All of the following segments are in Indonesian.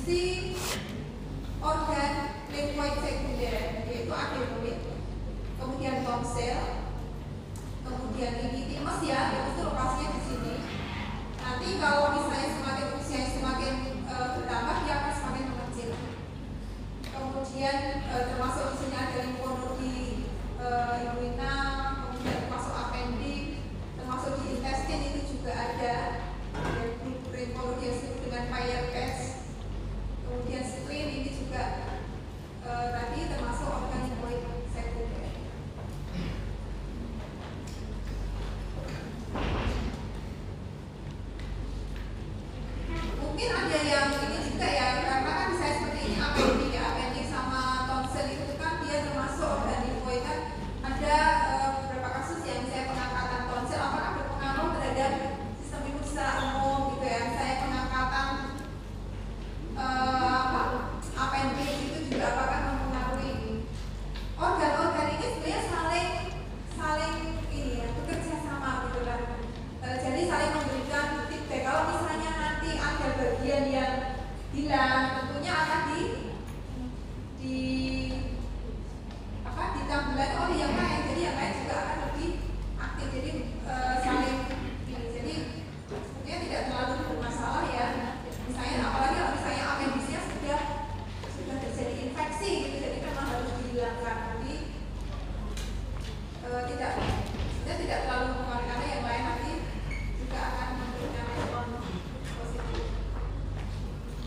si organ limfoid sekunder, yaitu adenoid, kemudian tonsil, kemudian ini timus ya, itu lokasinya di sini. Nanti kalau misalnya semakin usia semakin bertambah, dia akan semakin mengecil. Kemudian termasuk di sini ada limfonodi inguinal, kemudian termasuk appendix, termasuk di intestine itu juga ada limfonodi yang disebut dengan Peyer's. Kemudian spleen ini juga tadi termasuk organ limfoid sekunder. Mungkin ada yang ini juga ya, karena kan bisa seperti ini appendix ya, appendix sama tonsil itu kan dia termasuk organ limfoid kan. Ada beberapa kasus yang saya pengangkatan tonsil apakah berpengaruh terhadap sistem imun secara umum gitu ya. Saya pengangkatan appendix itu juga apakah mempengaruhi organ-organ ini sebenarnya saling ini ya, bekerja sama gitu kan. Jadi saling memberikan feedback. Kalau misalnya nanti ada bagian yang hilang, tentunya akan ditambahkan oleh yang lain. Jadi yang lain juga akan lebih aktif. Jadi saling ini. Jadi sebenarnya tidak terlalu bermasalah ya. Misalnya apalagi kalau misalnya appendixnya sudah terjadi infeksi gitu, jadi memang harus dihilangkan. Jadi tidak terlalu mempengaruhi karena yang lain nanti juga akan memberikan respon positif.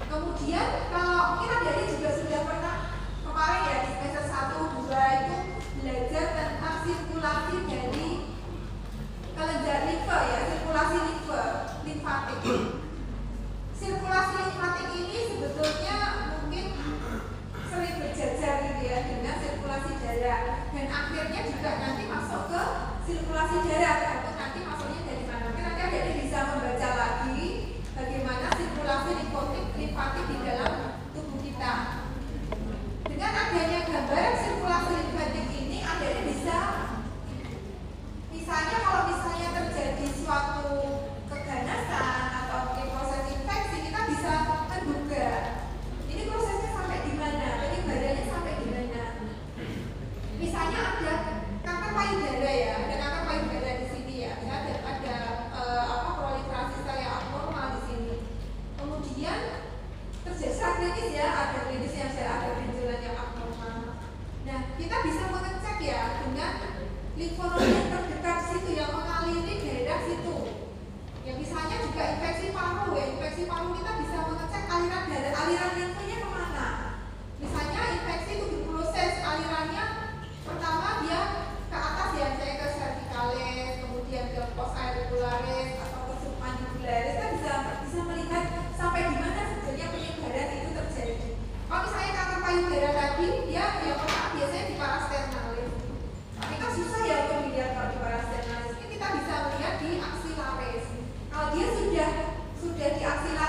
Kemudian kalau mungkin adik juga sudah pernah kemarin ya di semester 1, 2 itu belajar tentang sirkulasi dari kelenjar limfe ya, sirkulasi limfatik. Sirkulasi limfatik ini sebetulnya mungkin sering berjajar gitu ya dengan sirkulasi darah, dan akhirnya juga nanti masuk ke sirkulasi darah, atau nanti masuknya dari mana. Mungkin nanti adik bisa membaca lagi bagaimana sirkulasi limfatik di dalam tubuh kita. Dengan adanya gambaran sirkulasi limfatik ini, adik bisa misalnya kalau misalnya terjadi suatu keganasan atau mungkin proses infeksi, kita bisa menduga ini prosesnya sampai di mana, penyebarannya sampai di mana. Misalnya ada kanker payudara ya, ada kanker payudara di sini ya, ada proliferasi sel yang abnormal di sini. Kemudian terjadi klinis ya, ada klinis yang ada benjolan yang abnormal. Nah, kita bisa mengecek ya dengan limfonodi yang terdekat situ yang mengaliri daerah situ. Ya misalnya juga infeksi paru ya, infeksi paru kita bisa mengecek aliran darah, aliran limfanya kemana. Misalnya infeksi tuberkulosis, alirannya pertama dia ke atas ya, saya ke cervicalis, kemudian ke post auricularis atau ke submandibularis, kan bisa melihat sampai di mana sebenarnya penyebaran itu terjadi. Kalau misalnya kanker payudara tadi, dia yang pertama biasanya di parasternalis. Tapi kan susah ya untuk dilihat kalau di parasternalis. Ini kita bisa melihat di aksilaris. Kalau dia sudah di aksilaris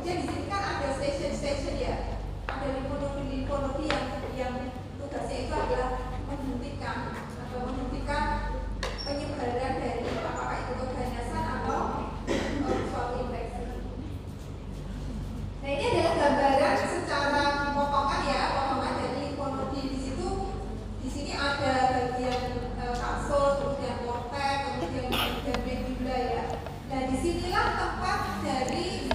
Kemudian di sini kan ada station ya, ada limfonofi yang tugasnya itu adalah menghentikan penyebaran dari apakah itu keganasan atau suatu infeksi. Nah ini adalah gambaran secara potongan dari limfonofi. Di sini ada bagian kapsul, kemudian korteks, kemudian medula ya. Nah disinilah tempat dari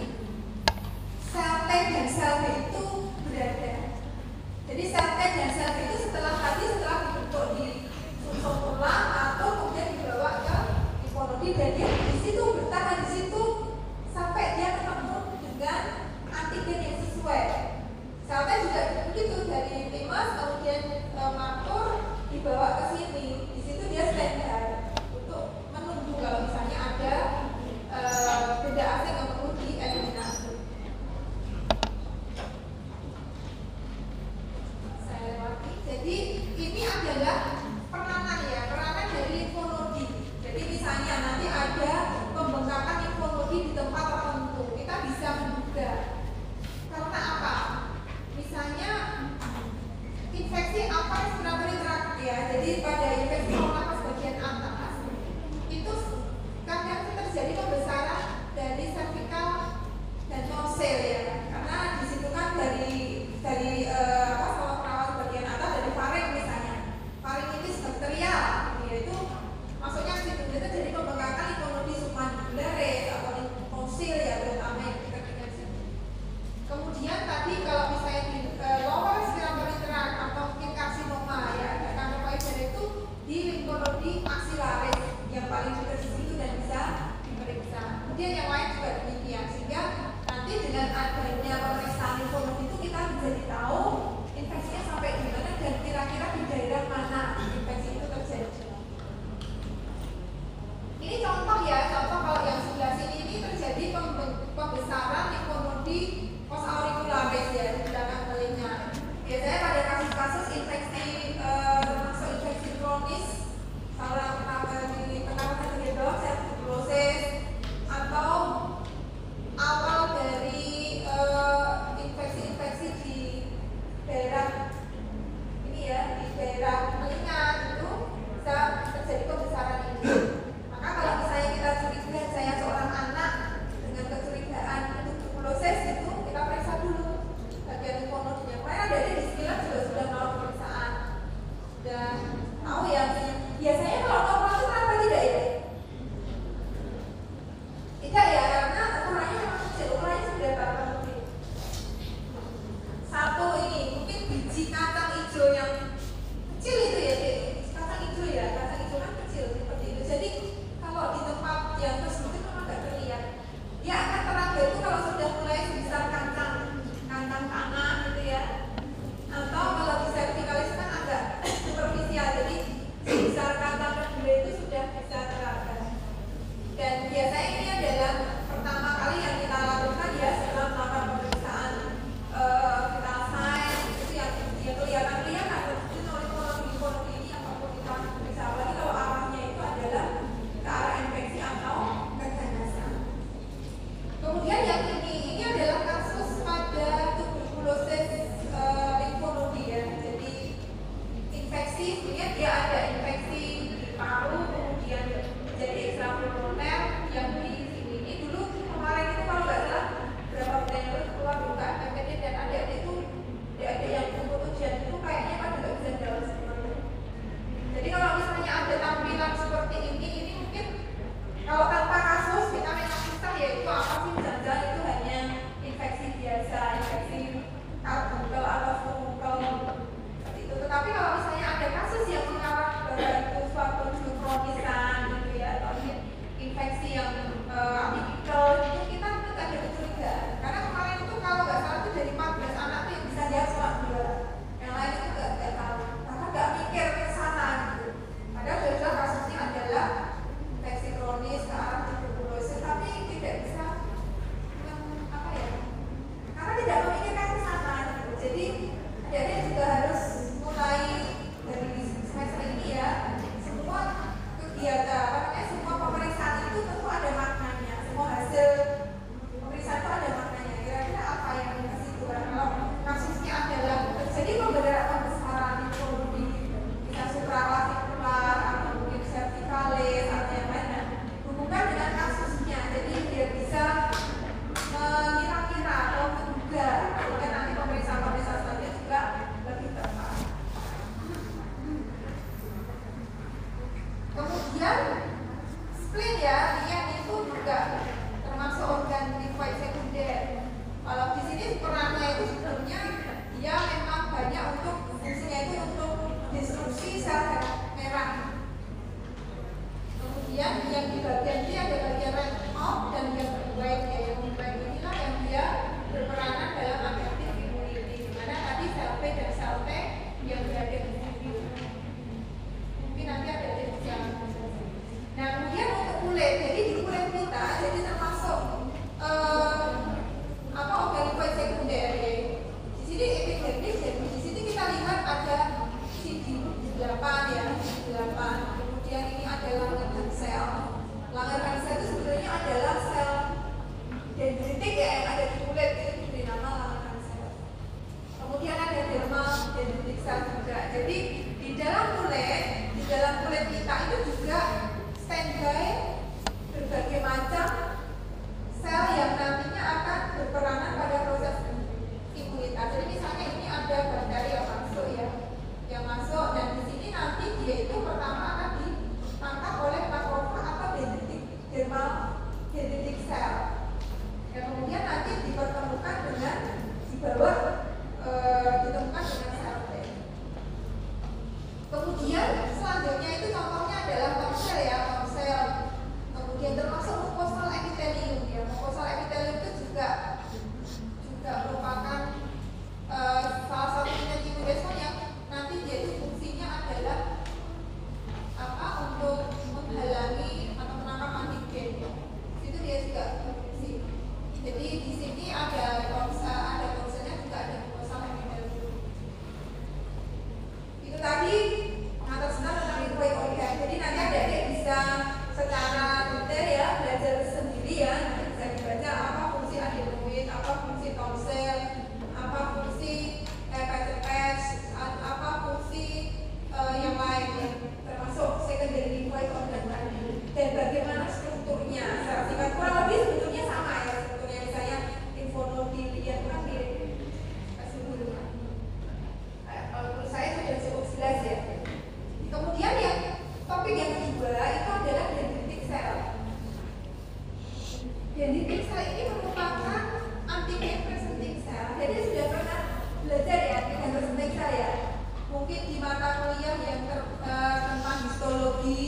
fungsi tonsel, apa fungsi PCS, apa fungsi yang lain yang termasuk secondary lymphoid organ tadi, dan bagaimana strukturnya. Secara singkat kurang lebih sebetulnya sama ya strukturnya, misalnya infonofilia itu kan mirip. Kalau menurut saya sudah cukup jelas ya. Kemudian yang topik yang kedua itu adalah dendritic cell. Dendritic cell ini merupakan antigen presenting cell. Jadi sudah pernah belajar ya antigen presenting cell ya. Mungkin di mata kuliah yang tentang histologi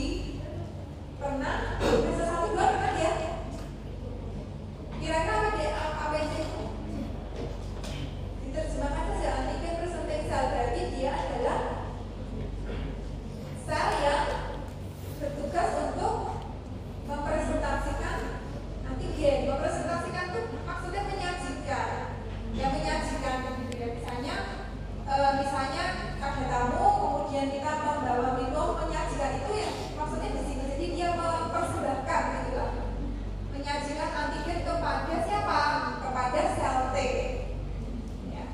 pernah. Semester 1 2 pernah ya. Kira-kira apa itu? Diterjemahkan saja antigen presenting cell, berarti dia adalah sel yang bertugas untuk mempresentasikan antigen. Mempresentasikan itu maksudnya menyajikan. Yang menyajikan gitu ya. Misalnya ada tamu, kemudian kita membawa minum, menyajikan itu ya maksudnya di sini. Jadi dia mempersembahkan gitu lah. Menyajikan antigen kepada siapa? Kepada sel T. Ya.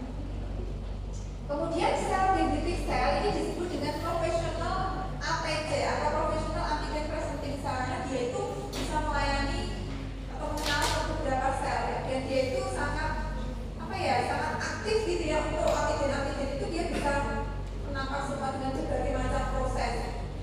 Kemudian sel dendritic cell ini disebut dengan professional APC atau professional antigen presenting cell, karena dia itu bisa melayani atau mengenal beberapa sel ya. Dan dia itu sangat sangat aktif gitu ya untuk antigen itu. Dia bisa menangkap semua dengan berbagai macam proses,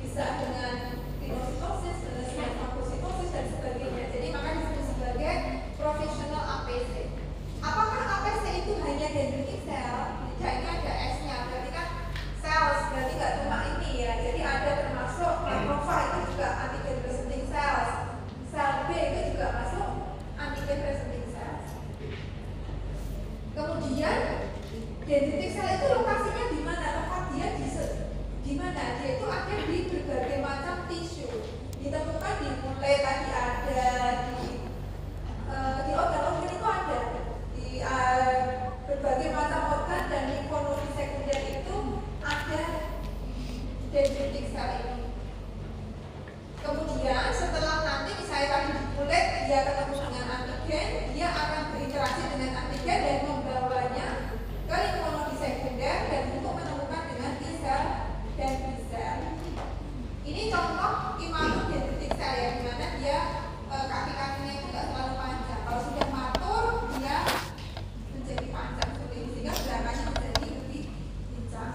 bisa dengan pinositosis, dengan fagositosis dan sebagainya. Jadi maka disebut sebagai professional APC. Apakah APC itu hanya dendritic cell? Tidak, ini ada S-nya, berarti kan cells, berarti nggak cuma ini ya. Jadi ada termasuk macrophage itu juga antigen presenting cells, sel B itu juga masuk antigen presenting cells. Kemudian dendritic cell itu lokasinya di mana? Tempat dia di mana? Dia itu ada di berbagai macam tisu. Ditemukan di kulit tadi ada, di organ-organ itu ada, di berbagai macam organ, dan limfonoid sekunder itu ada dendritic cell ini. Kemudian setelah nanti misalnya tadi di kulit dia ketemu dengan antigen, dia akan berinteraksi dengan antigen dan membawanya ke limfonoid sekunder dan untuk menemukan dengan T cell dan B cell. Ini contoh imago dendritic cell ya, dimana dia kaki-kakinya itu nggak terlalu panjang. Kalau sudah matur dia menjadi panjang seperti ini, sehingga gerakannya menjadi lebih lincah.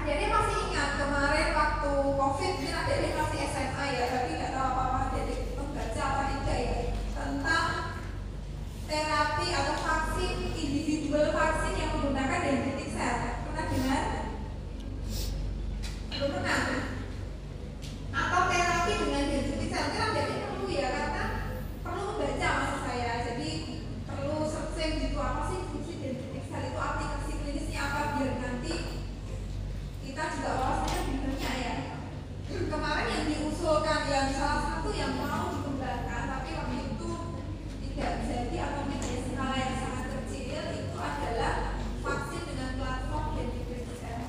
Adik-adik masih ingat kemarin waktu COVID, mungkin adik-adik masih SMA ya, tapi nggak tahu apa-apa adik-adik membaca apa tidak ya tentang terapi atau vaksin, individual vaksin yang menggunakan dendritic cell. Pernah dengar? Belum pernah? Atau terapi dengan dendritic cell? Mungkin adik-adik perlu ya, karena perlu membaca maksud saya. Jadi perlu searching gitu, apa sih fungsi dendritic cell itu, aplikasi klinisnya apa, biar nanti kita juga wawasannya lebih banyak ya. Kemarin yang diusulkan, yang salah satu yang mau dikembangkan tapi waktu itu tidak jadi atau hanya skala yang sangat kecil, itu adalah vaksin dengan platform dendritic cell.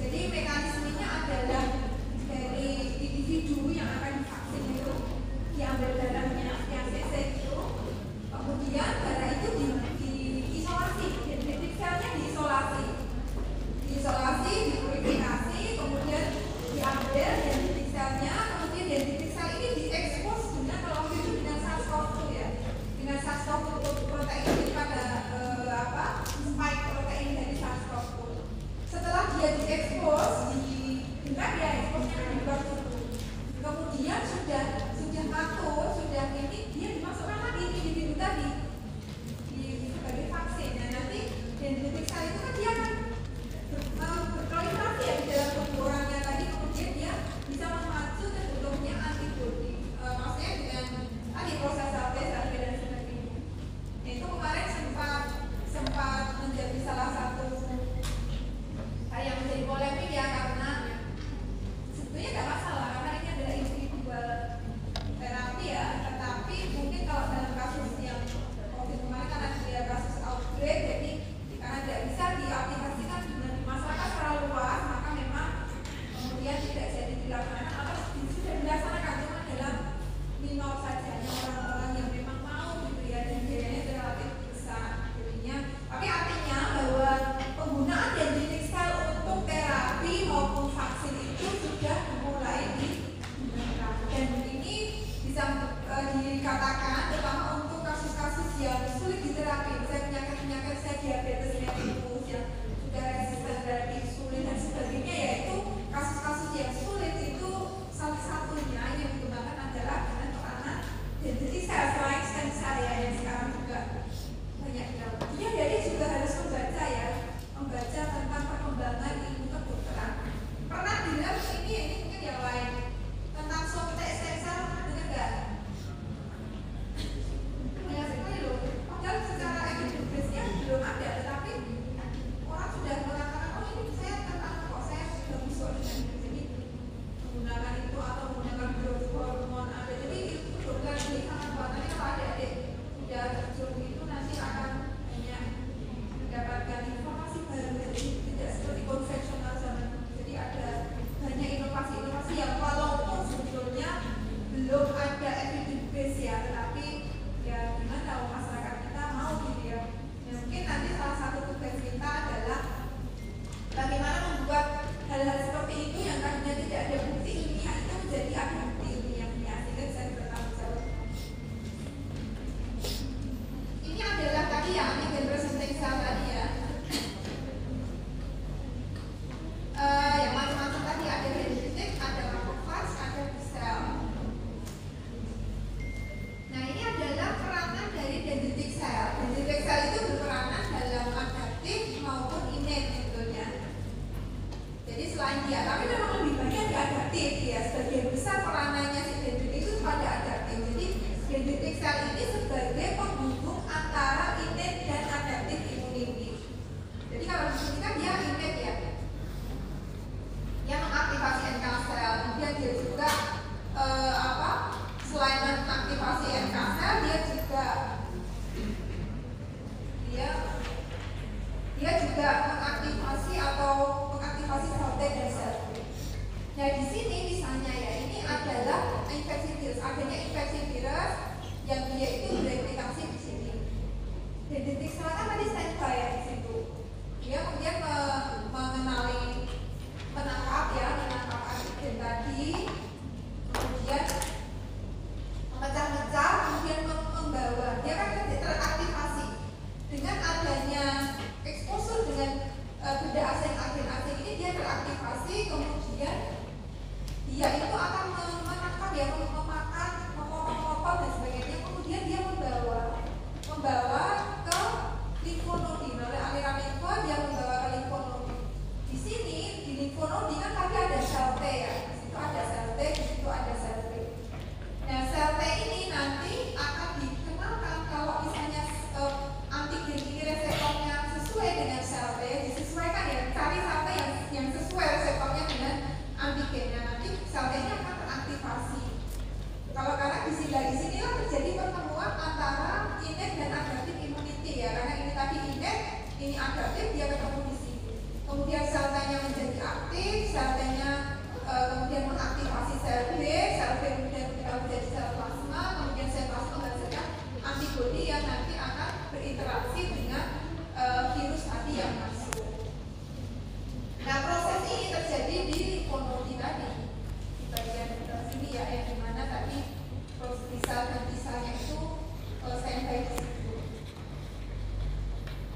Jadi mekanismenya adalah dari individu yang akan divaksin itu diambil darahnya sekian cc itu, kemudian darah itu diisolasi, dendritic cellnya diisolasi, dipurifikasi, kemudian diambil dendritic cellnya, kemudian dendritic cell ini diekspos dengan, kalau waktu itu dengan SARS-CoV-2 ya, dengan SARS-CoV-2 protein ini pada spike protein dari SARS-CoV-2. Setelah dia diekspos, enggak dia eksposnya di luar tubuh. Kemudian sudah matur, sudah ini, dia dimasukkan lagi individu tadi sebagai vaksin. Nah nanti dendritic cell itu kan dia akan berproliferasi ya di dalam tubuh orangnya tadi, kemudian dia bisa memacu terbentuknya antibodi, maksudnya dengan tadi proses sel dan sebagainya. Nah, itu kemarin sempat menjadi salah satu yang menjadi polemik ya, karena sebetulnya nggak masalah karena ini adalah individual terapi ya, tetapi mungkin kalau dalam kasus yang COVID kemarin karena dia kasus outbreak, jadi karena tidak bisa diaplikasikan dengan masyarakat secara luas, maka memang kemudian tidak jadi dilaksanakan atau sudah dilaksanakan cuma dalam minor saja, orang-orang yang memang mau gitu ya, dan biayanya relatif besar.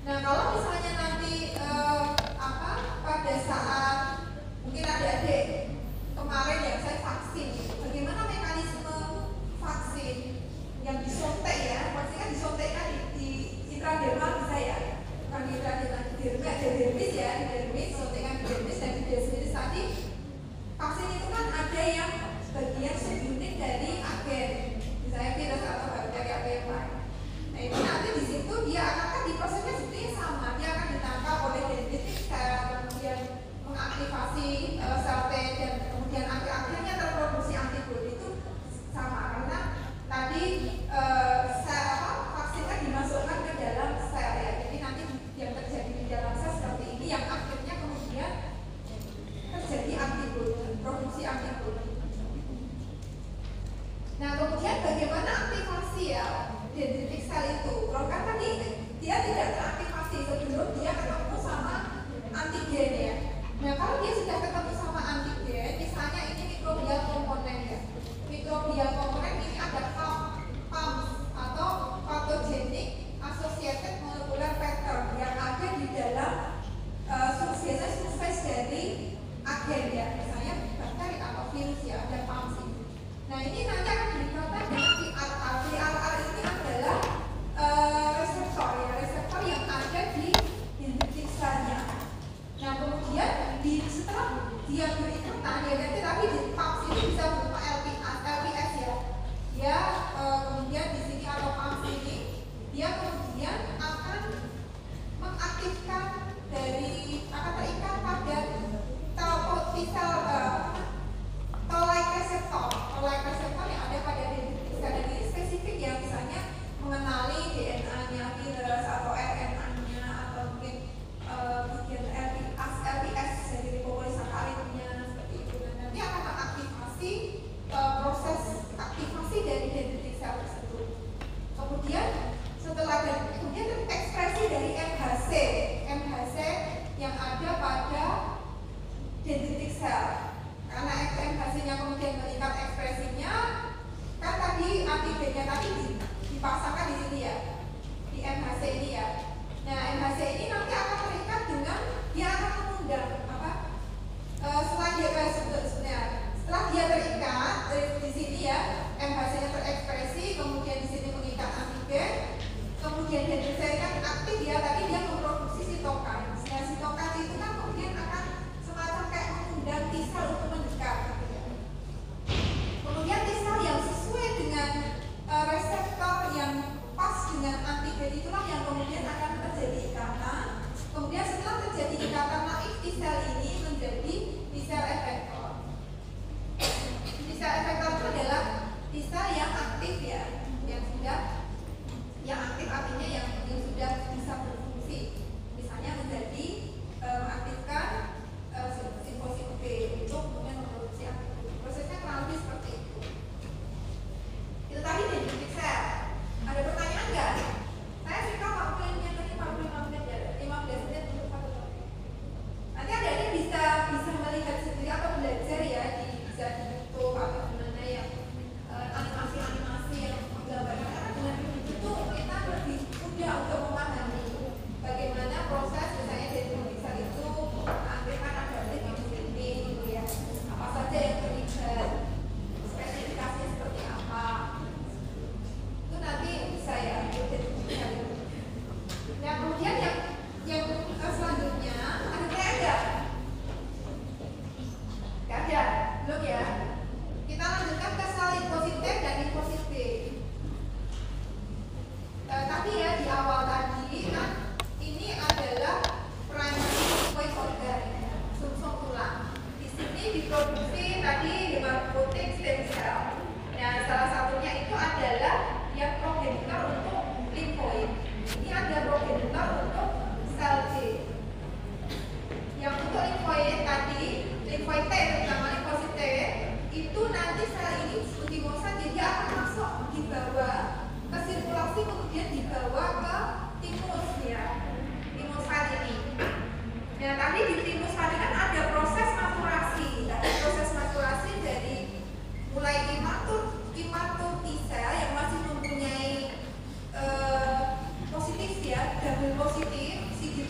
Nah, kalau misalnya nanti pada saat mungkin adik-adik kemarin yang saya vaksin, bagaimana mekanisme vaksin yang disuntik ya? Vaksin kan disuntik kan di intradermal bisa ya? Bukan di intradermal, di dermis ya, di dermis, suntikan di dermis dan di dermis tadi. Vaksin itu kan ada yang bagian subunit dari agen, misalnya virus atau bakteri atau yang lain. Nah itu nanti di situ dia akan di prosesnya sebetulnya sama, dia akan ditangkap oleh dendritik kemudian mengaktifasi sel T dan kemudian akhir-akhirnya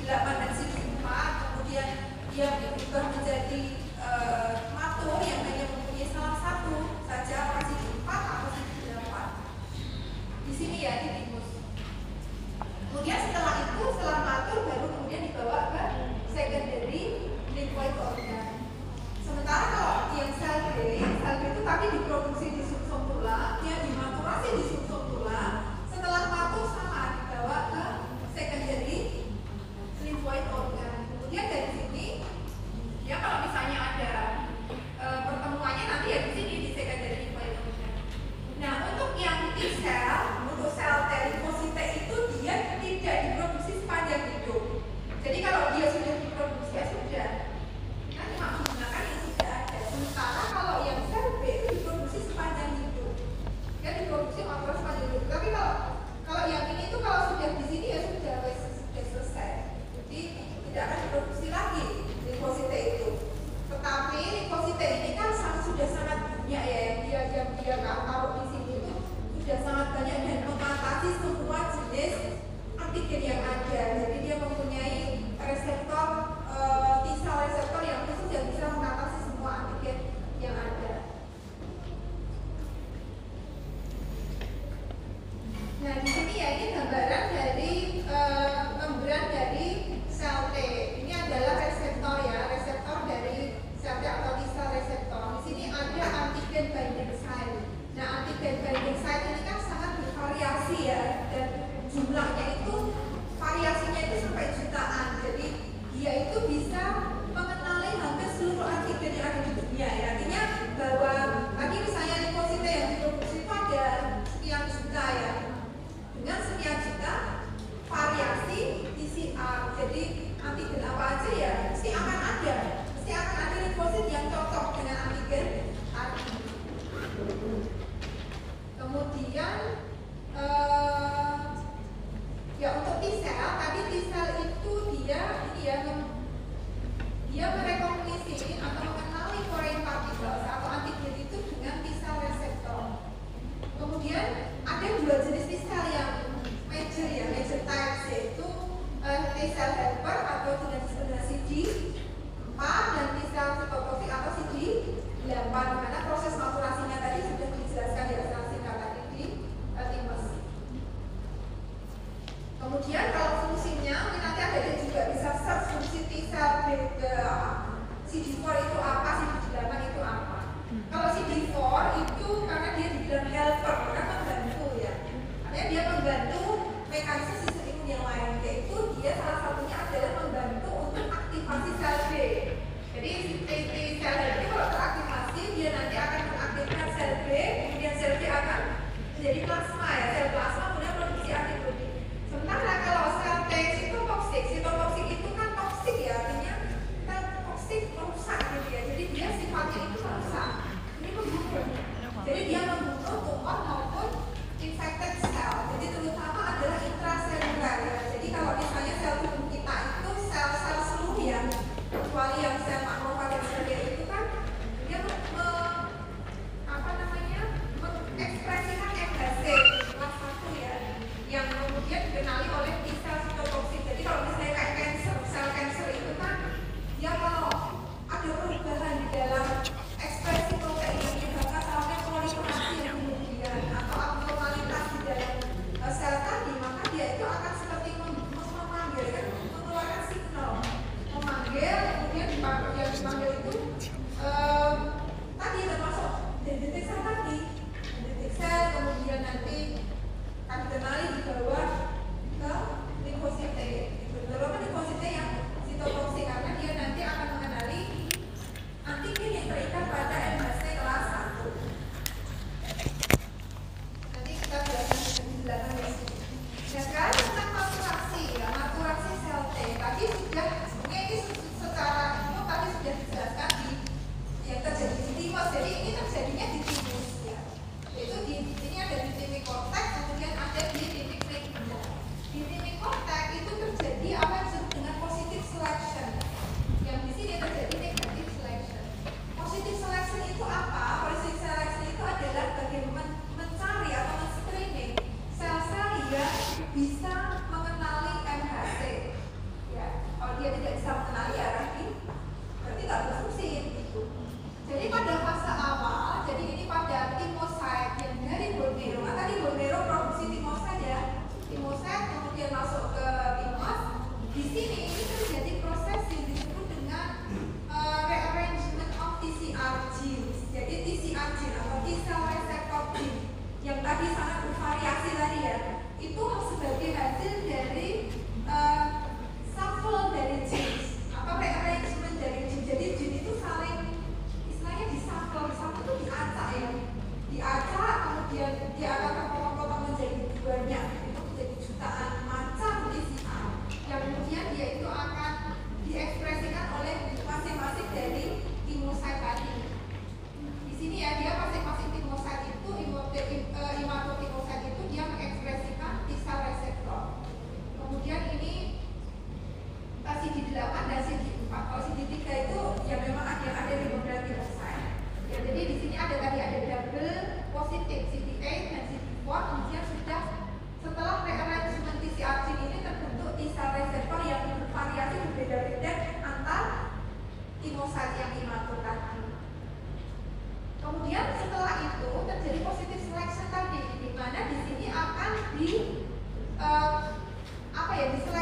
8 dan CD4, kemudian dia berubah menjadi matur yang hanya mempunyai salah satu saja CD4 atau CD8. Di sini ya di timus. Kemudian setelah itu, setelah matur baru kemudian dibawa ke secondary lymphoid organ. Sementara kalau yang sel B itu tadi diproduksi di sumsum tulang, dia dimaturasi di sumsum tulang. Setelah matur sama dibawa ke secondary lymphoid organ. Kemudian dari sini, ya kalau misalnya ada pertemuannya nanti ya di sini di secondary lymphoid organ. Nah untuk yang T cell, untuk sel T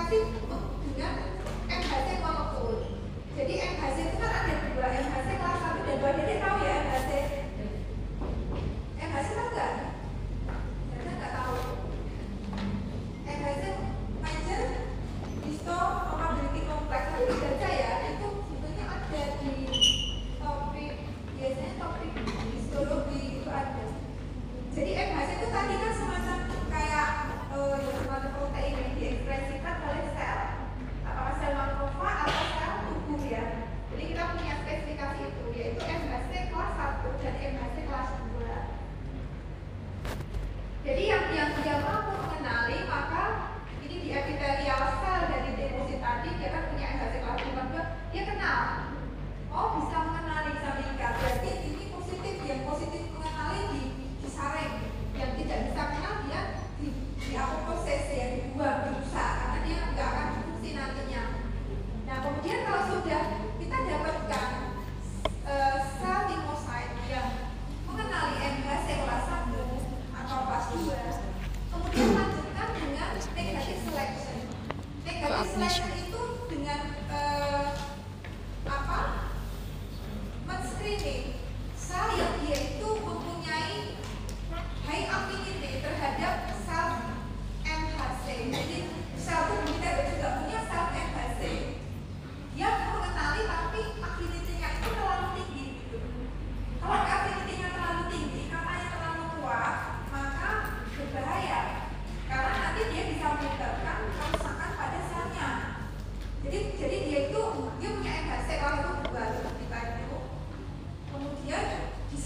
reaksi dengan MHC molekul. Jadi MHC itu kan ada dua, MHC kelas 1 dan 2. Jadi tahu ya MHC? MHC tahu nggak? Saya nggak tahu. MHC major histo probability complex. Tapi dibaca ya, itu sebetulnya ada di topik, biasanya topik histologi itu ada. Jadi MHC itu tadi kan semacam kayak semacam protein yang diekspresikan oleh sel, apakah sel makrofag atau sel tubuh ya. Jadi kita punya spesifikasi itu, yaitu MHC kelas 1 dan MHC kelas 2. Jadi yang dia mampu mengenali, maka ini di epitelial sel dari deposit tadi dia kan punya MHC kelas 2, dia kenal. Oh, bisa mengenali, bisa mengikat. Berarti ini positif, yang positif mengenali disaring, yang tidak bisa kenal dia di apoptosis ya, dibuang, dirusak karena dia nggak akan berfungsi nantinya. Nah kemudian kalau sudah kita dapatkan sel timosit yang mengenali MHC kelas 1 atau kelas 2, kemudian lanjutkan dengan negative selection. Negative selection itu dengan men-screening sel yang dia itu mempunyai high affinity terhadap sel MHC. Jadi sel tubuh kita juga punya sel MHC. Dia mengenali tapi affinity-nya itu terlalu tinggi gitu. Kalau affinity-nya terlalu tinggi, katanya terlalu kuat, maka berbahaya. Karena nanti dia bisa menyebabkan kerusakan pada selnya. Jadi dia punya MHC kalau itu 2 kita itu. Kemudian di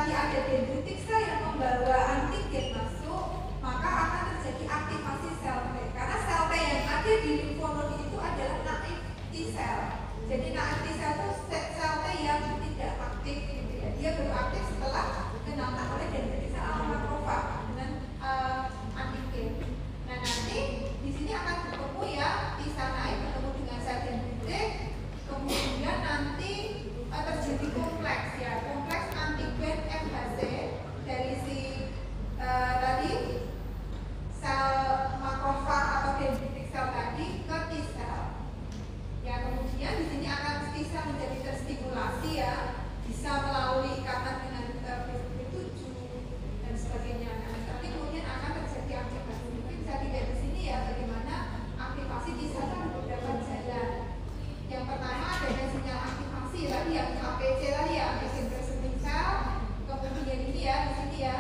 tadi ada dendritic cell yang membawa antigen masuk, maka akan terjadi aktivasi sel T. Karena sel T yang ada di limfonoid itu adalah naif T-cell. Jadi naif T-cell itu sel T yang tidak aktif, gitu ya. Dia baru aktif setelah kenalkan oleh dendritic cell atau makrofag dengan antigen. Nah, nanti di sini akan bertemu ya T-cell naif bertemu dengan sel dendritic, kemudian nanti terjadi kompleks ya, kompleks antigen FHC dari si tadi sel makrofag atau dendritic cell tadi ke T-cell. Ya, kemudian di sini akan T-cell menjadi terstimulasi ya, bisa melalui ikatan dengan B7 dan sebagainya. Nah, nanti kemudian akan terjadi aktivasi. Mungkin bisa dilihat di sini ya bagaimana aktivasi T-cell kan beberapa jalan. Yang pertama ada sinyal aktivasi tadi yang APC tadi ya, antigen presenting cell. Kemudian ini ya di sini ya,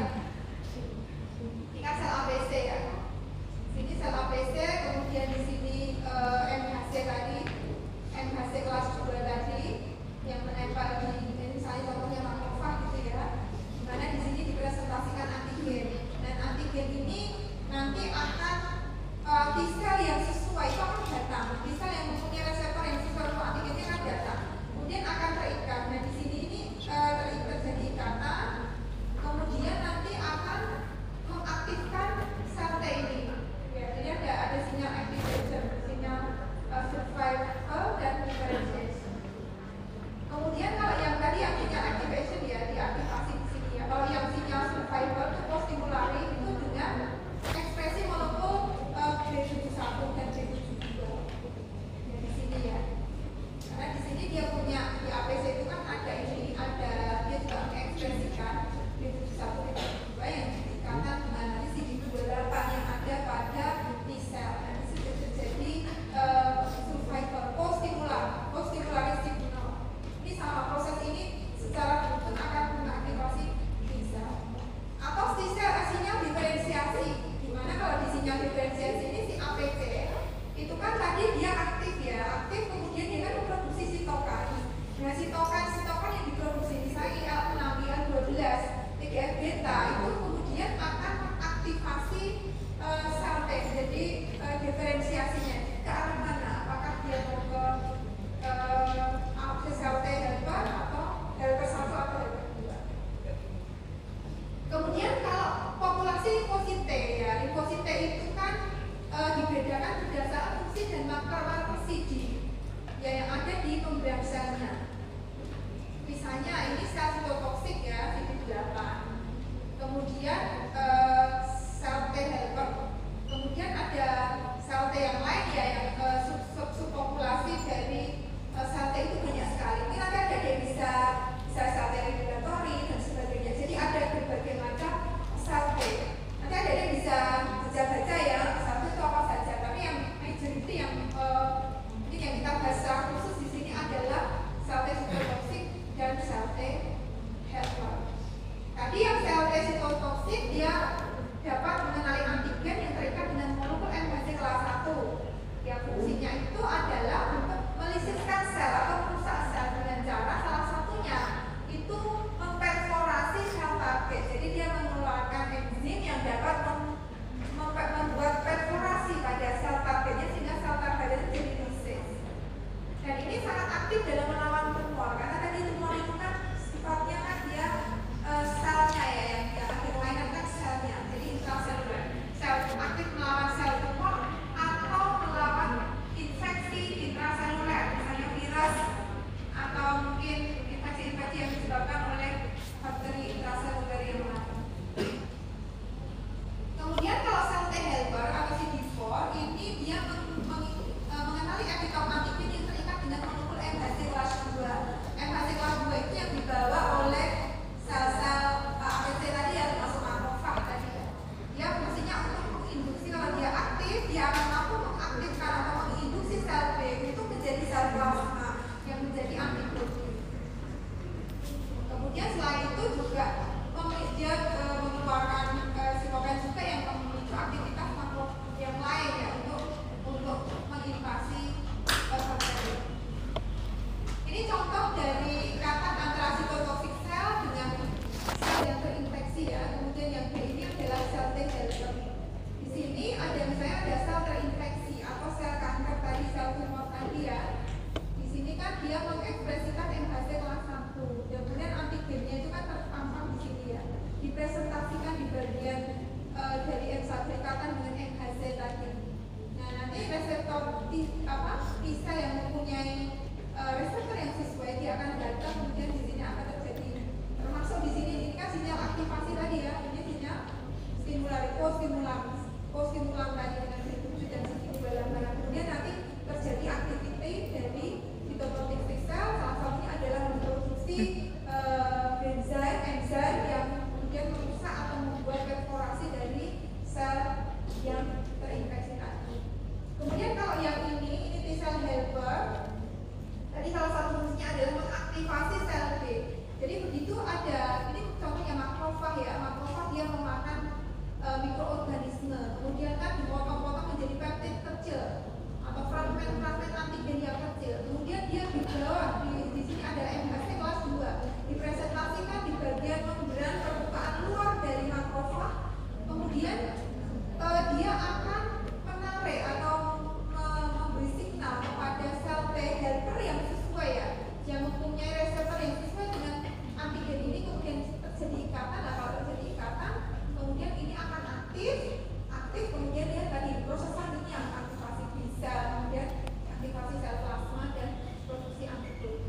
ini kan sel ABC ya. Sini sel ABC, kemudian di sini MHC tadi, MHC kelas 2 tadi yang menempel di misalnya contohnya makrofag gitu ya. Dimana di sini dipresentasikan antigen. Dan antigen ini nanti akan T-cell yang sesuai itu akan datang. T-cell yang mempunyai reseptor yang sesuai untuk antigennya akan datang. Kemudian akan terikat. Nah di sini enzim yang kemudian merusak atau membuat perforasi dari sel yang terinfeksi tadi. Kemudian kalau yang ini T-cell helper. Tadi salah satu fungsinya adalah mengaktifasi sel B. Jadi begitu ada, ini contohnya makrofag ya, makrofag dia memakan mikroorganisme, kemudian kan dipotong-potong menjadi peptid kecil atau fragmen-fragmen antigen yang kecil. Kemudian dia dibawa di sini ada MHC kelas 2, dipresentasikan di bagian membran permukaan luar dari makrofag. Kemudian dia akan menarik atau memberi signal kepada sel T helper yang sesuai ya, yang mempunyai reseptor yang sesuai dengan antigen ini. Kemudian terjadi ikatan, nah kalau terjadi ikatan, kemudian ini akan aktif, kemudian dia tadi proses selanjutnya aktivasi B sel, kemudian aktivasi sel plasma dan produksi antibodi.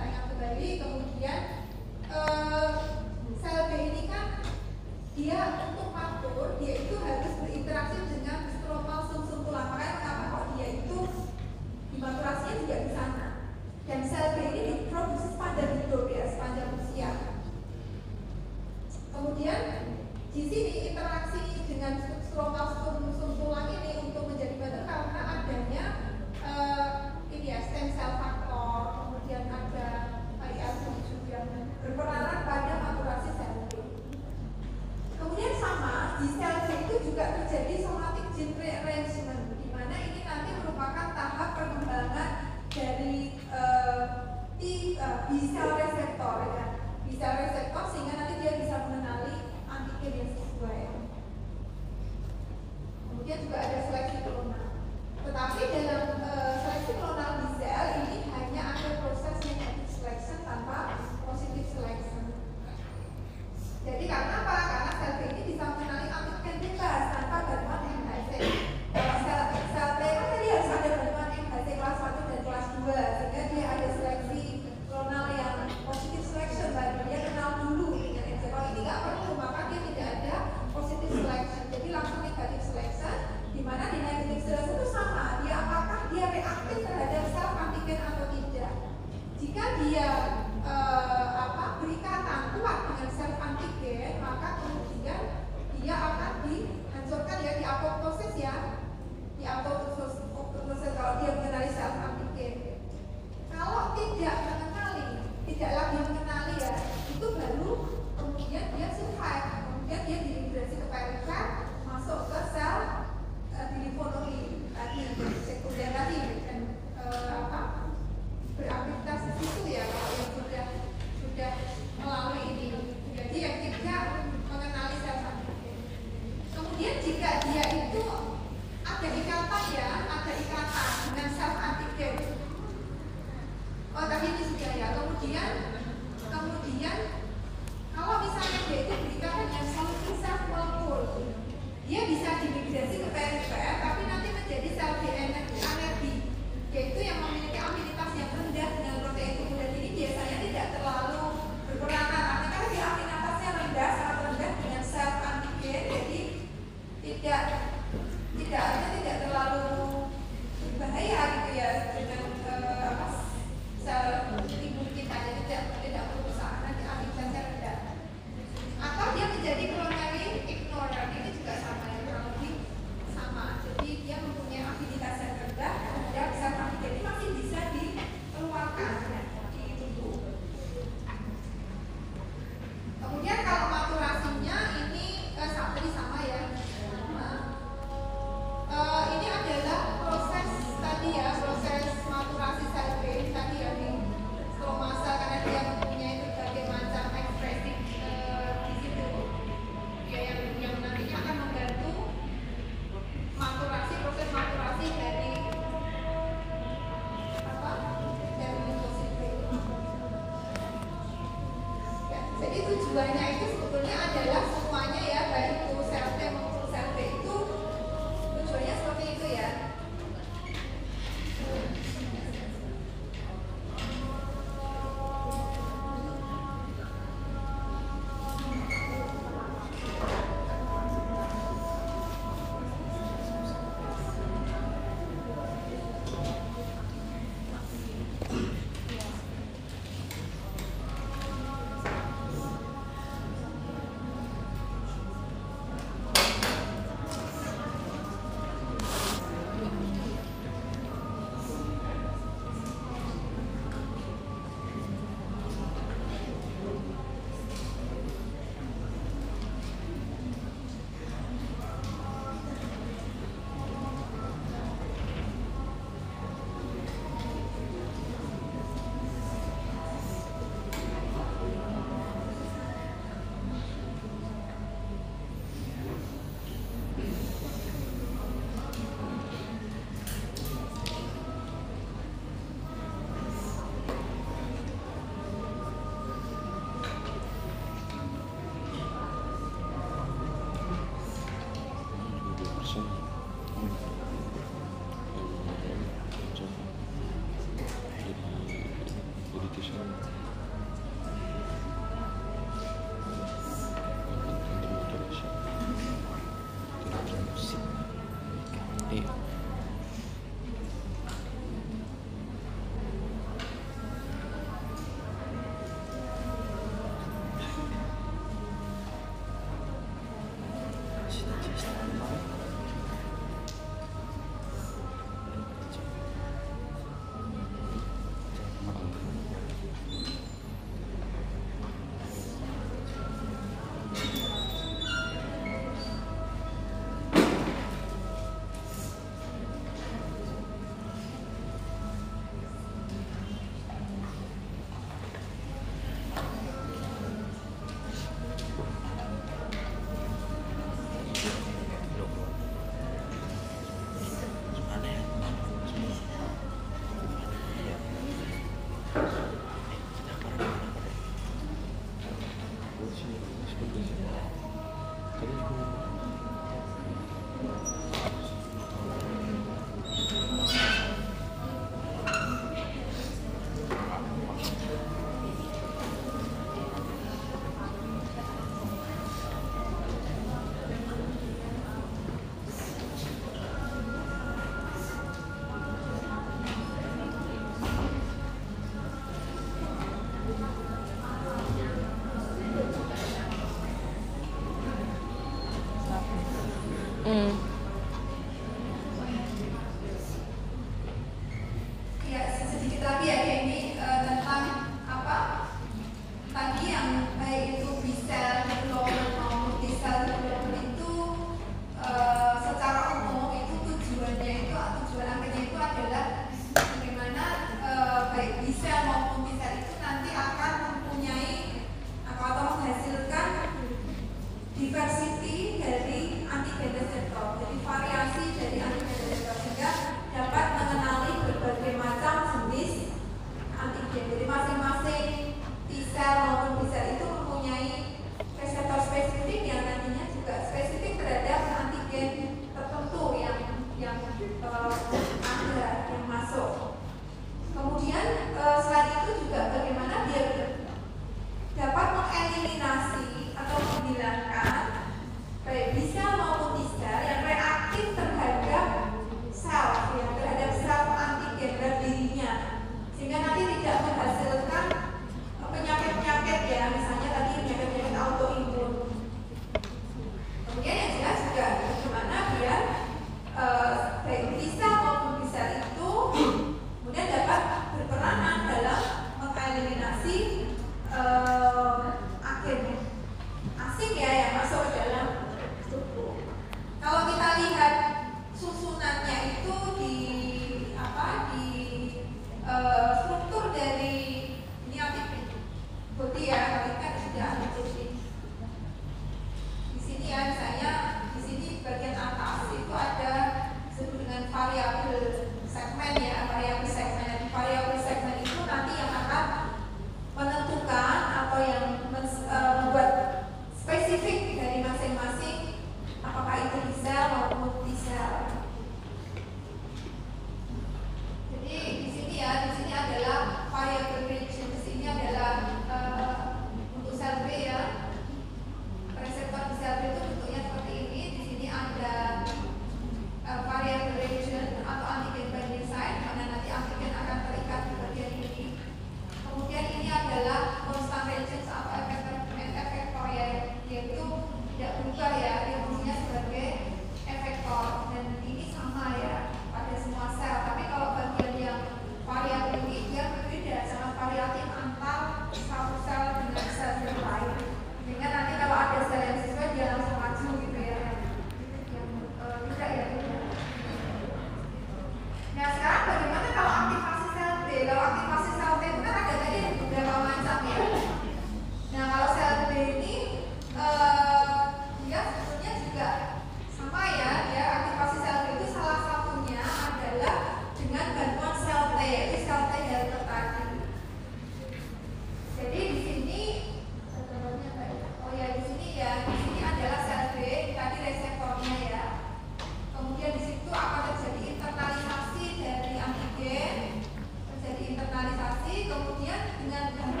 kemudian dengan